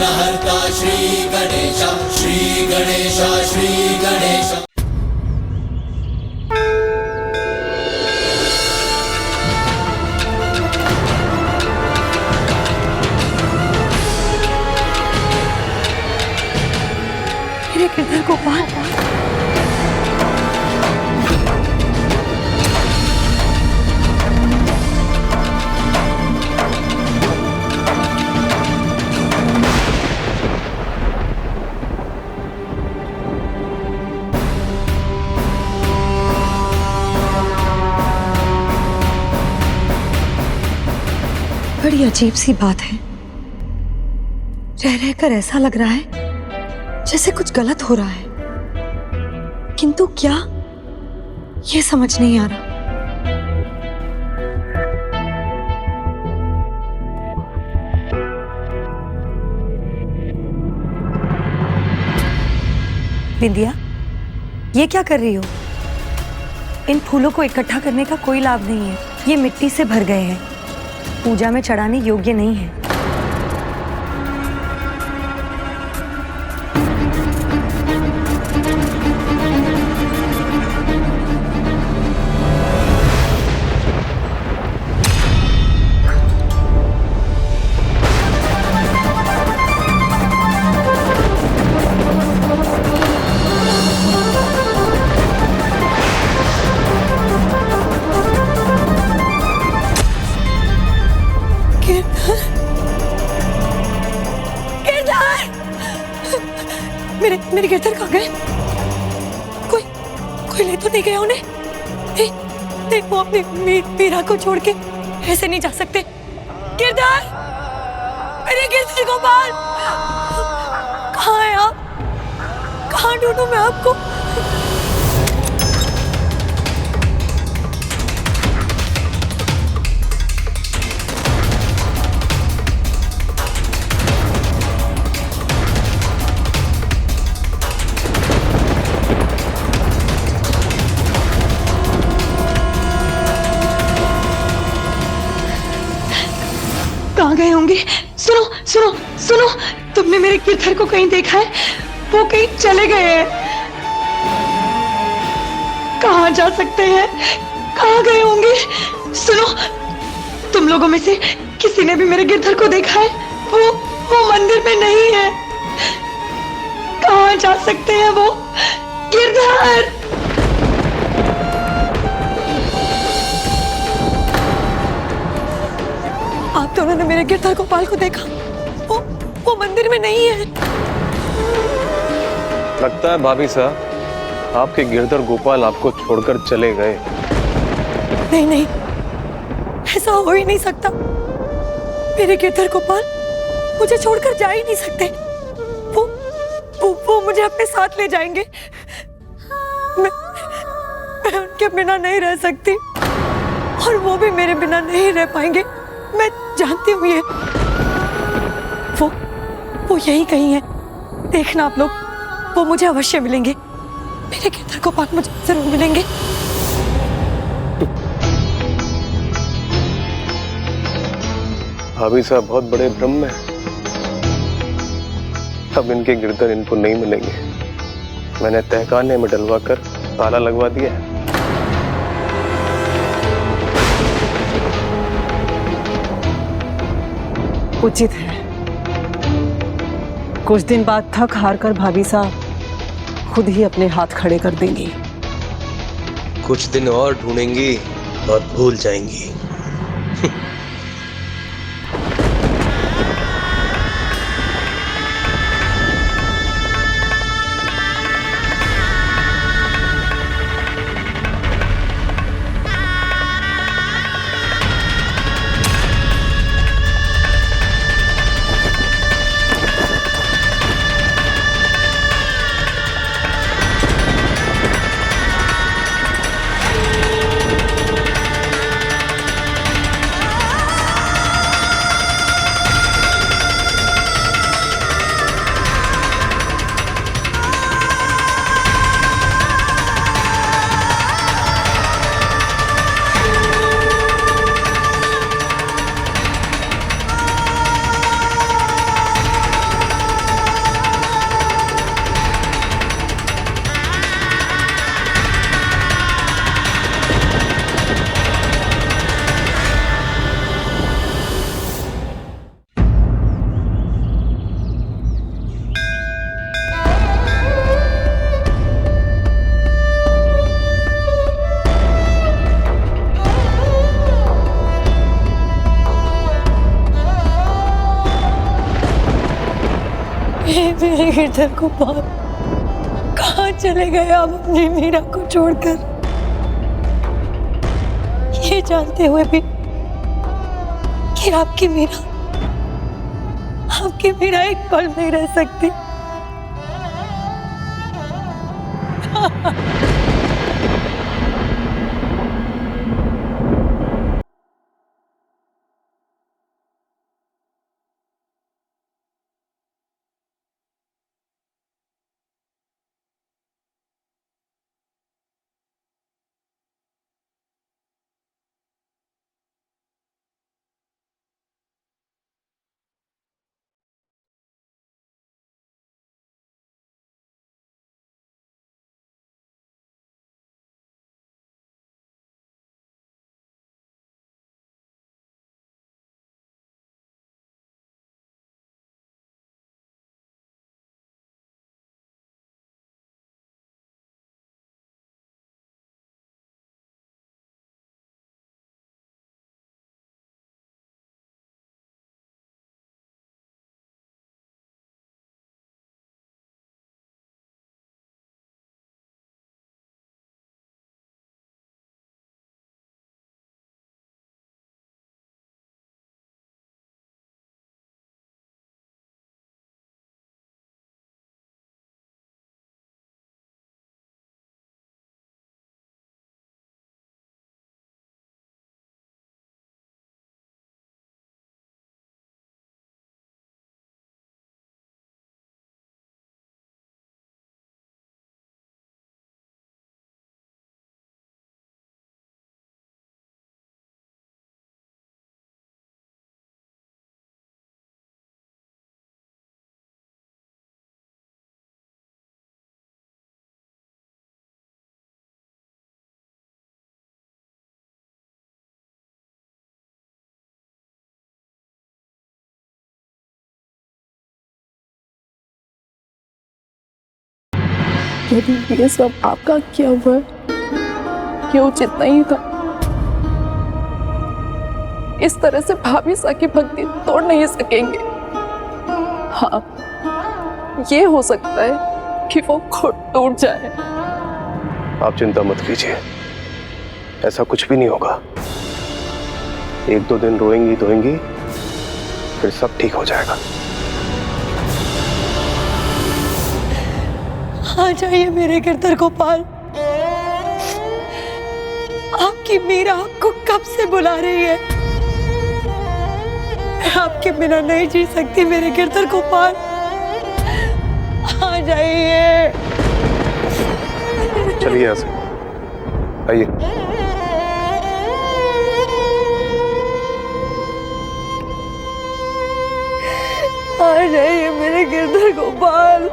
विघ्नहर्ता श्री गणेश, श्री गणेश, श्री गणेश। मेरे गिरधर गोपाल, बड़ी अजीब सी बात है। रह रहकर ऐसा लग रहा है जैसे कुछ गलत हो रहा है, किंतु क्या, ये समझ नहीं आ रहा। विंदिया, ये क्या कर रही हो? इन फूलों को इकट्ठा करने का कोई लाभ नहीं है। ये मिट्टी से भर गए हैं, पूजा में चढ़ाने योग्य नहीं है। मेरे गिरधर कहाँ गए? कोई ले तो नहीं गया उन्हें? नहीं, वो अपनी मीरा को छोड़ के ऐसे नहीं जा सकते। गिरधर, मेरे गिरधर गोपाल, कहाँ है आप? कहाँ ढूंढूं मैं आपको? कहाँ गए होंगे? सुनो सुनो सुनो, तुमने मेरे गिरधर को कहीं देखा है? वो कहीं चले गए हैं। कहाँ जा सकते हैं? कहाँ गए होंगे? सुनो, तुम लोगों में से किसी ने भी मेरे गिरधर को देखा है? वो मंदिर में नहीं है। कहाँ जा सकते हैं वो? गिरधर! आप दोनों ने मेरे गिरधर गोपाल को देखा? वो मंदिर में नहीं है। लगता है भाभी साहब आपके गिरधर गोपाल आपको छोड़कर चले गए। नहीं, ऐसा हो ही नहीं सकता। मेरे गिरधर गोपाल मुझे छोड़कर जा ही नहीं सकते। वो मुझे अपने साथ ले जाएंगे। मैं उनके बिना नहीं रह सकती और वो भी मेरे बिना नहीं रह पाएंगे। मैं जानती हूँ ये। वो यही कहीं है। देखना आप लोग, वो मुझे अवश्य मिलेंगे। मेरे गिरधर गोपाल मुझे जरूर मिलेंगे। भाभी साहब बहुत बड़े भ्रम में हैं। अब इनके गिरधर इनको नहीं मिलेंगे। मैंने तहखाने में डलवा कर ताला लगवा दिया है। उचित है। कुछ दिन बाद थक हार कर भाभी साहब खुद ही अपने हाथ खड़े कर देंगी। कुछ दिन और ढूंढेंगी और भूल जाएंगी। मेरे गिरधर गोपाल, कहाँ चले गए आप अपनी मीरा को छोड़कर? ये जानते हुए भी कि आपकी मीरा एक पल नहीं रह सकती। यदि ये सब आपका किया हुआ है, ये उचित नहीं था। इस तरह से भाभी सा की भक्ति तोड़ नहीं सकेंगे। हाँ, ये हो सकता है कि वो खुद टूट जाए। आप चिंता मत कीजिए, ऐसा कुछ भी नहीं होगा। 1-2 दिन रोएंगी, फिर सब ठीक हो जाएगा। आ जाइए मेरे गिरधर गोपाल, आपकी मीरा आपको कब से बुला रही है। मैं आपके बिना नहीं जी सकती मेरे गिरधर गोपाल, आ जाइए। चलिए यहाँ से, आइए। आ जाइए मेरे गिरधर गोपाल।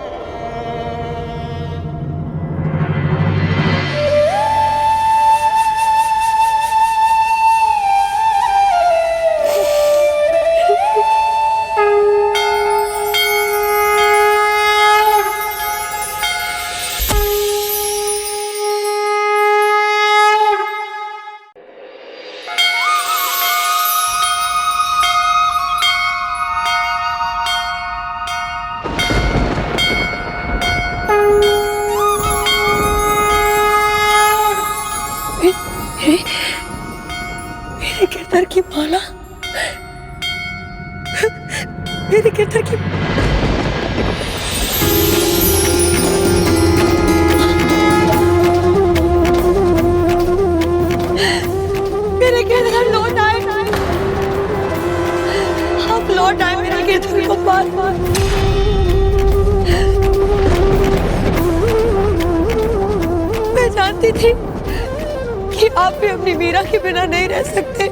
मेरे गिरधर की माला, मेरे गिरधर की मेरे गिरधर लौट आए। आप लौट आए मेरे गिरधर को बार-बार। मैं जानती थी कि आप भी अपनी मीरा के बिना नहीं रह सकते।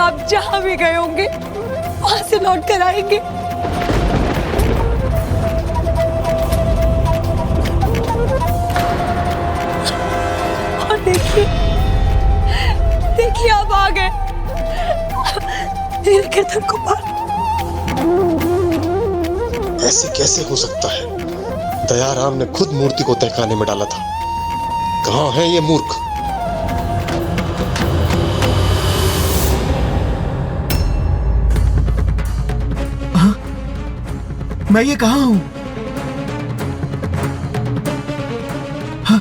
आप जहां भी गए होंगे वहां से लौट कर आएंगे। और देखिए आप आ गए मेरे गिरधर गोपाल। ऐसे कैसे हो सकता है? दयाराम ने खुद मूर्ति को तहखाने में डाला था। कहाँ है ये मूर्ख? मैं ये कहाँ हूँ? हाँ,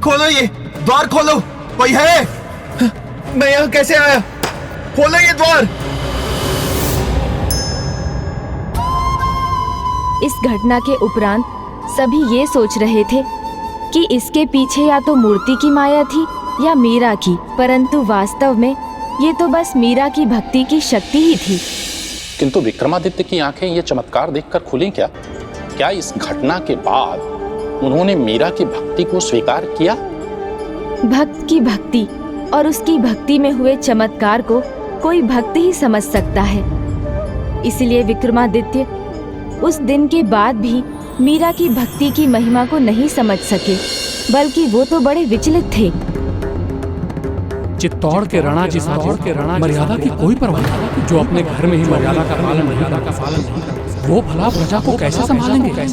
खोलो ये द्वार खोलो, कोई है? हाँ, मैं यहाँ कैसे आया? खोलो ये द्वार। इस घटना के उपरांत सभी ये सोच रहे थे कि इसके पीछे या तो मूर्ति की माया थी या मीरा की, परंतु वास्तव में ये तो बस मीरा की भक्ति की शक्ति ही थी। किंतु विक्रमादित्य की आंखें ये चमत्कार देखकर खुली क्या? क्या इस घटना के बाद उन्होंने मीरा की भक्ति को स्वीकार किया? भक्त की भक्ति और उसकी भक्ति में हुए चमत्कार को कोई भक्त ही समझ सकता है। इसलिए विक्रमादित्य उस दिन के बाद भी मीरा की भक्ति की महिमा को नहीं समझ सके, बल्कि वो तो बड़े विचलित थे। चित्तौड़ के राणा जी मर्यादा की कोई परवाह नहीं, जो अपने घर में ही मर्यादा का पालन नहीं, वो भला प्रजा को कैसे संभालेंगे?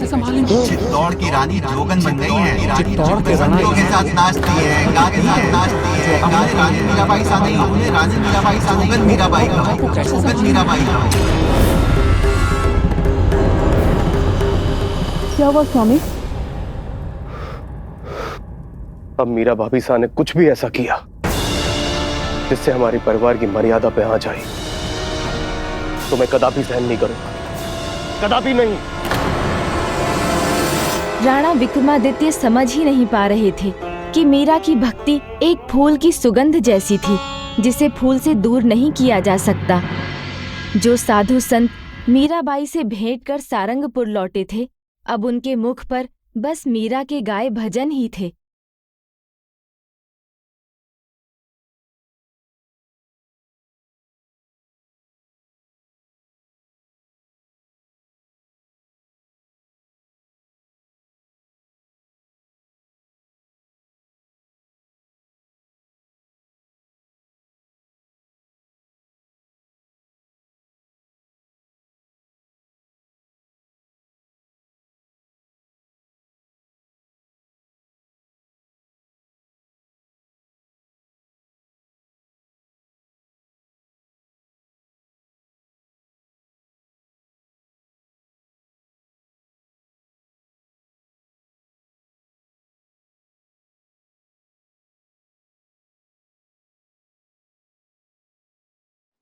चित्तौड़ की रानी जोगन बन गई है। चित्तौड़ के राणा के साथ नाचती है, गा के साथ नाचती है। रानी मीराबाई सा नहीं, उन्हें रानी मीराबाई सा नहीं, मीराबाई का, जोगन मीराबाई का। क्या हुआ स्वामी? अब मीरा भाभी सा ने कुछ भी ऐसा किया जिससे हमारे परिवार की मर्यादा पे आंच आई, तो मैं कदापि सहन नहीं करूंगा, कदापि नहीं। राणा विक्रमादित्य समझ ही नहीं पा रहे थे कि मीरा की भक्ति एक फूल की सुगंध जैसी थी, जिसे फूल से दूर नहीं किया जा सकता। जो साधु संत मीराबाई से भेंट कर सारंगपुर लौटे थे, अब उनके मुख पर बस मीरा के गाए भजन ही थे।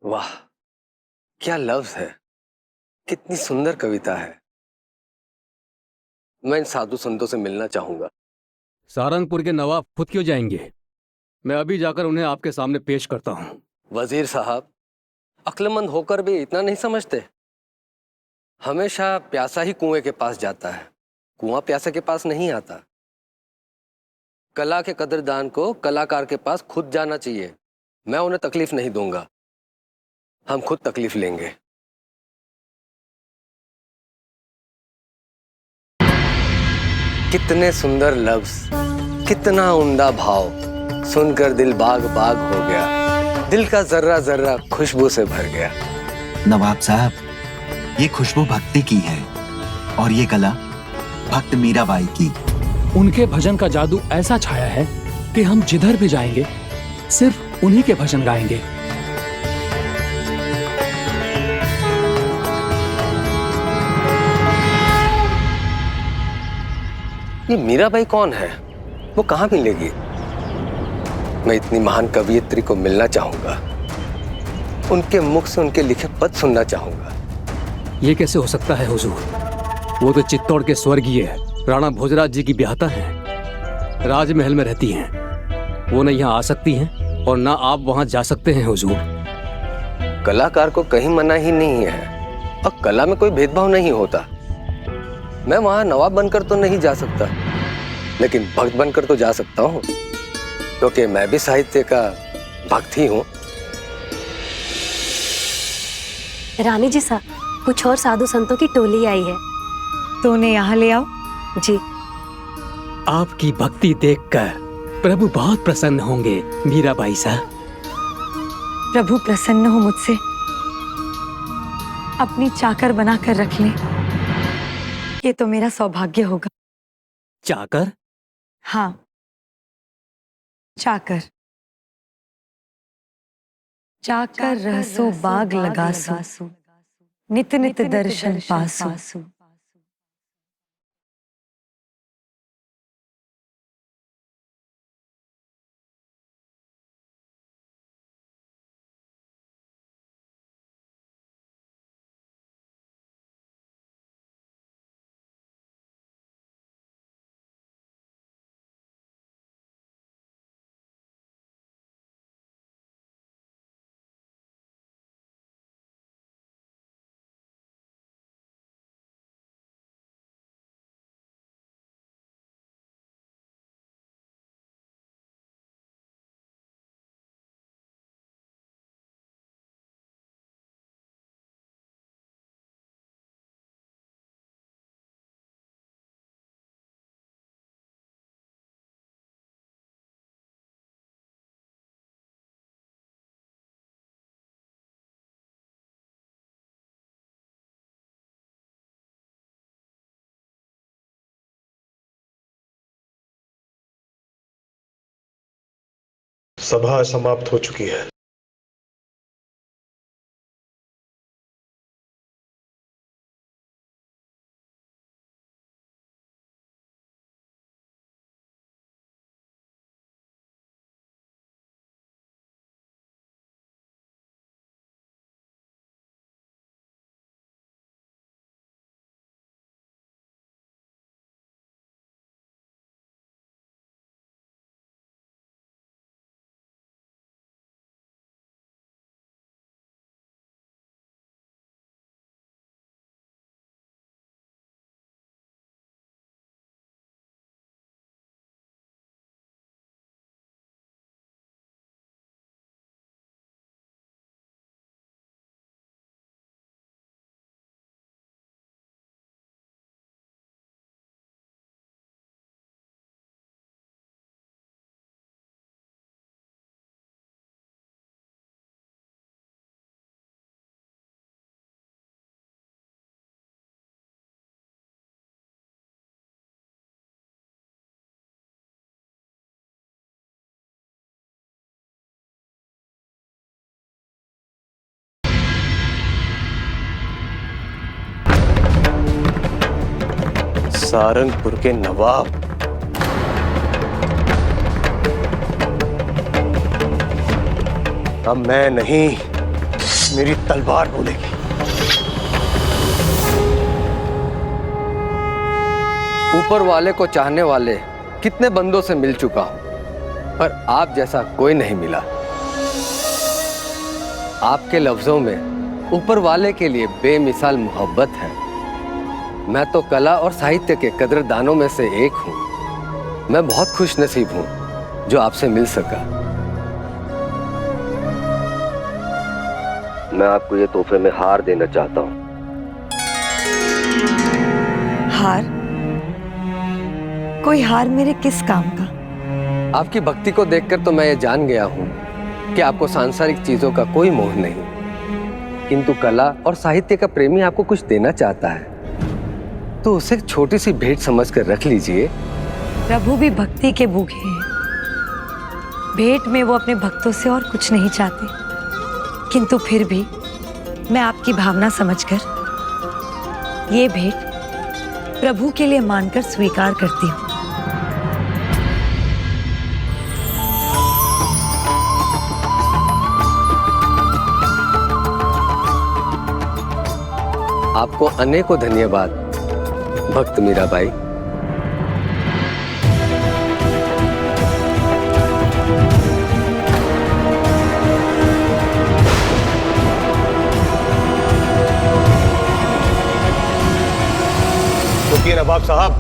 वाह, क्या लफ्ज है, कितनी सुंदर कविता है। मैं इन साधु संतों से मिलना चाहूंगा। सारंगपुर के नवाब खुद क्यों जाएंगे? मैं अभी जाकर उन्हें आपके सामने पेश करता हूँ। वजीर साहब, अक्लमंद होकर भी इतना नहीं समझते? हमेशा प्यासा ही कुएं के पास जाता है, कुआं प्यासा के पास नहीं आता। कला के कदरदान को कलाकार के पास खुद जाना चाहिए। मैं उन्हें तकलीफ नहीं दूंगा, हम खुद तकलीफ लेंगे। कितने सुंदर लफ्ज, कितना उम्दा भाव, सुनकर दिल बाग बाग हो गया। दिल का जर्रा जर्रा खुशबू से भर गया। नवाब साहब, ये खुशबू भक्ति की है और ये कला भक्त मीराबाई की। उनके भजन का जादू ऐसा छाया है कि हम जिधर भी जाएंगे सिर्फ उन्हीं के भजन गाएंगे। ये मीराबाई कौन है? वो कहाँ मिलेगी? मैं इतनी महान कवियत्री को मिलना चाहूंगा, उनके मुख से उनके लिखे पद सुनना चाहूंगा। ये कैसे हो सकता है हुजूर? वो तो चित्तौड़ के स्वर्गीय राणा भोजराज जी की ब्याहता हैं, राजमहल में रहती हैं। वो न यहाँ आ सकती हैं और ना आप वहाँ जा सकते हैं हुजूर। कलाकार को कहीं मना ही नहीं है और कला में कोई भेदभाव नहीं होता। मैं वहां नवाब बनकर तो नहीं जा सकता, लेकिन भक्त बनकर तो जा सकता हूँ, क्योंकि मैं भी साहित्य का भक्त ही हूँ। रानी जी साहब, कुछ और साधु संतों की टोली आई है, तो उन्हें यहाँ ले आओ। जी। आपकी भक्ति देखकर प्रभु बहुत प्रसन्न होंगे मीराबाई साहब। प्रभु प्रसन्न हो मुझसे, अपनी चाकर बनाकर रख लें, ये तो मेरा सौभाग्य होगा। चाकर? हाँ, चाकर। चाकर रहसो बाग लगासो, नित नित दर्शन पासो। सभा समाप्त हो चुकी है। सारंगपुर के नवाब, अब मैं नहीं, मेरी तलवार बोलेगी। ऊपर वाले को चाहने वाले कितने बंदों से मिल चुका हूं, पर आप जैसा कोई नहीं मिला। आपके लफ्जों में ऊपर वाले के लिए बेमिसाल मोहब्बत है। मैं तो कला और साहित्य के कदरदानों में से एक हूं। मैं बहुत खुश नसीब हूं जो आपसे मिल सका। मैं आपको ये तोहफे में हार देना चाहता हूं। हार? कोई हार मेरे किस काम का? आपकी भक्ति को देखकर तो मैं ये जान गया हूं कि आपको सांसारिक चीजों का कोई मोह नहीं, किंतु कला और साहित्य का प्रेमी आपको कुछ देना चाहता है, तो उसे एक छोटी सी भेंट समझकर रख लीजिए। प्रभु भी भक्ति के भूखे हैं। भेंट में वो अपने भक्तों से और कुछ नहीं चाहते, किंतु फिर भी मैं आपकी भावना समझकर ये भेंट प्रभु के लिए मानकर स्वीकार करती हूँ। आपको अनेकों धन्यवाद भक्त मीराबाई। रुकिए नवाब साहब,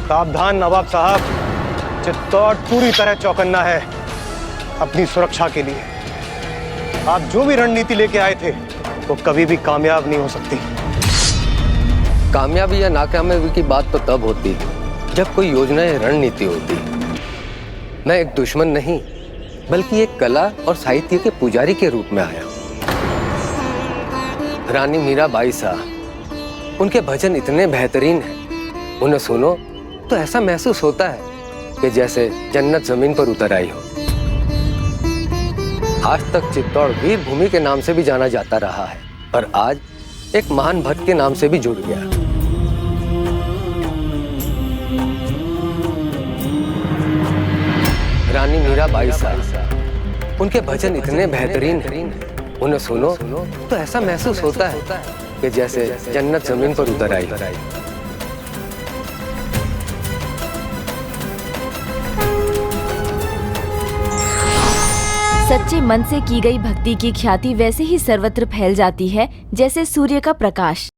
सावधान नवाब साहब, चित्तौड़ पूरी तरह चौकन्ना है अपनी सुरक्षा के लिए। आप जो भी रणनीति लेके आए थे वो कभी भी कामयाब नहीं हो सकती। कामयाबी या नाकामयाबी की बात तो तब होती जब कोई योजना या रणनीति होती। मैं एक दुश्मन नहीं बल्कि एक कला और साहित्य के पुजारी के रूप में आया हूं। रानी मीराबाई साहब, उनके भजन इतने बेहतरीन हैं, उन्हें सुनो तो ऐसा महसूस होता है कि जैसे जन्नत जमीन पर उतर आई हो। आज तक चित्तौड़ वीर भूमि के नाम से भी जाना जाता रहा है, पर आज एक महान भक्त के नाम से भी जुड़ गया। रानी मीराबाई साहब, उनके भजन इतने बेहतरीन हैं, उन्हें सुनो तो ऐसा महसूस होता है कि जैसे जन्नत जमीन पर उतर आई। सच्चे मन से की गई भक्ति की ख्याति वैसे ही सर्वत्र फैल जाती है जैसे सूर्य का प्रकाश।